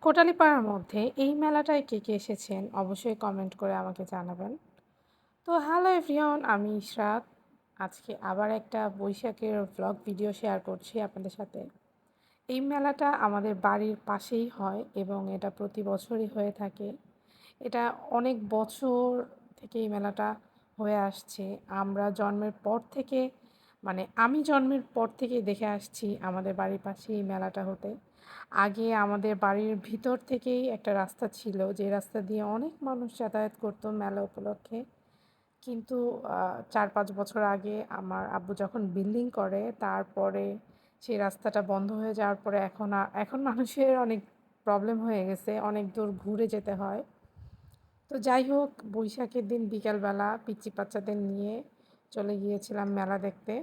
কোটালীপাড়ার মধ্যে এই মেলাটায় কে কে এসেছেন অবশ্যই কমেন্ট করে আমাকে জানাবেন। তো হ্যালো এভরিওয়ান, আমি ইশরাত। আজকে আবার একটা বৈশাখের ভ্লগ ভিডিও শেয়ার করছি আপনাদের সাথে। এই মেলাটা আমাদের বাড়ির পাশেই হয় এবং এটা প্রতি বছরই হয়ে থাকে। এটা অনেক বছর থেকে এই মেলাটা হয়ে আসছে। আমরা জন্মের পর থেকে আমি জন্মের পর থেকেই দেখে আসছি আমাদের বাড়ির পাশে এই মেলাটা হতে। আগে আমাদের বাড়ির ভিতর থেকেই একটা রাস্তা ছিল, যে রাস্তা দিয়ে অনেক মানুষ যাতায়াত করতো মেলা উপলক্ষে। কিন্তু ৪-৫ বছর আগে আমার আব্বু যখন বিল্ডিং করে, তারপরে সেই রাস্তাটা বন্ধ হয়ে যাওয়ার পরে এখন মানুষের অনেক প্রবলেম হয়ে গেছে, অনেক দূর ঘুরে যেতে হয়। তো যাই হোক, বৈশাখের দিন বিকালবেলা পিচ্চি বাচ্চাদের নিয়ে চলে গিয়েছিলাম মেলা দেখতে।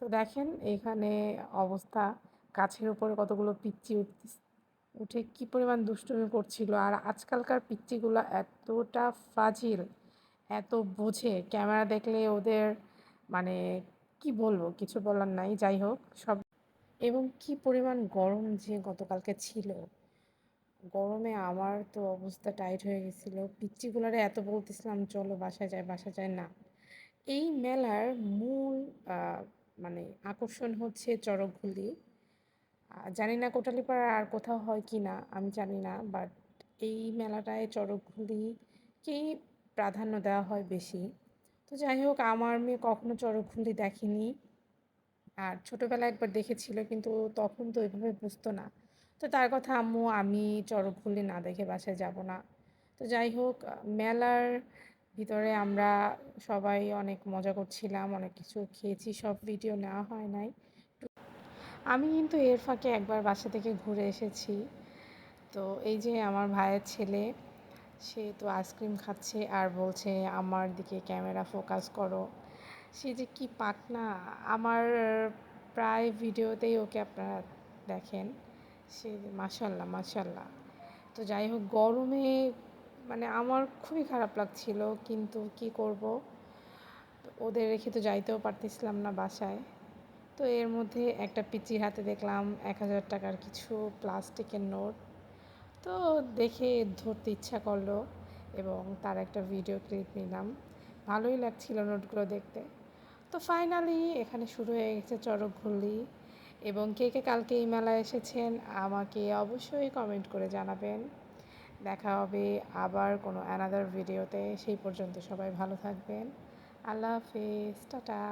তো দেখেন এখানে অবস্থা, গাছের উপরে কতগুলো পিচ্চি উঠে কী পরিমাণ দুষ্টুমি করছিল। আর আজকালকার পিচ্চিগুলো এতটা ফাজিল, এত বোঝে, ক্যামেরা দেখলে ওদের মানে কি বলবো, কিছু বলার নাই। যাই হোক সব, এবং কি পরিমাণ গরম যে গতকালকে ছিল, গরমে আমার তো অবস্থা টাইট হয়ে গেছিলো। পিচ্চিগুলারে এত বলতেছিলাম চলো বাসায় যাই, বাসায় যায় না। এই মেলার মূল আহ, আকর্ষণ হচ্ছে চড়কগুলি। জানি না কোটালীপাড়ার আর কোথাও হয় কি না, আমি জানি না, বাট এই মেলাটায় চড়কগুলিকেই প্রাধান্য দেওয়া হয় বেশি। তো যাই হোক, আমার মেয়ে কখনো চড়কগুলি দেখেনি, আর ছোটোবেলায় একবার দেখেছিল, কিন্তু তখন তো ওইভাবে বুঝতো না। তো তার কথা আম্মু, আমি চড়কগুলি না দেখে বাসায় যাব না। তো যাই হোক, মেলার ভিতরে আমরা সবাই অনেক মজা করছিলাম, অনেক কিছু খেয়েছি, সব ভিডিও নেওয়া হয় নাই। আমি কিন্তু এর ফাঁকে একবার বাসা থেকে ঘুরে এসেছি। তো এই যে আমার ভাইয়ের ছেলে, সে তো আইসক্রিম খাচ্ছে আর বলছে আমার দিকে ক্যামেরা ফোকাস করো। সে যে কি পাকনা, আমার প্রায় ভিডিওতেই ওকে আপনারা দেখেন। সে মাশাল্লাহ মাশাল্লাহ। তো যাই হোক, গরমে আমার খুবই খারাপ লাগছিল, কিন্তু কি করব, ওদের রেখে তো যাইতেও পারতেছিলাম না বাসায়। তো এর মধ্যে একটা পিচ্চির হাতে দেখলাম ১,০০০ টাকার কিছু প্লাস্টিকের নোট। তো দেখে ধরতে ইচ্ছা করলো এবং তার একটা ভিডিও ক্লিপ নিলাম। ভালোই লাগছিল নোটগুলো দেখতে। তো ফাইনালি এখানে শুরু হয়ে গেছে চড়কঘুরলি। এবং কে কে কালকে এই মেলায় এসেছেন আমাকে অবশ্যই কমেন্ট করে জানাবেন। দেখা হবে আবার কোনো অ্যানাদার ভিডিওতে। সেই পর্যন্ত সবাই ভালো থাকবেন। আল্লাহ হাফেজ, টাটা।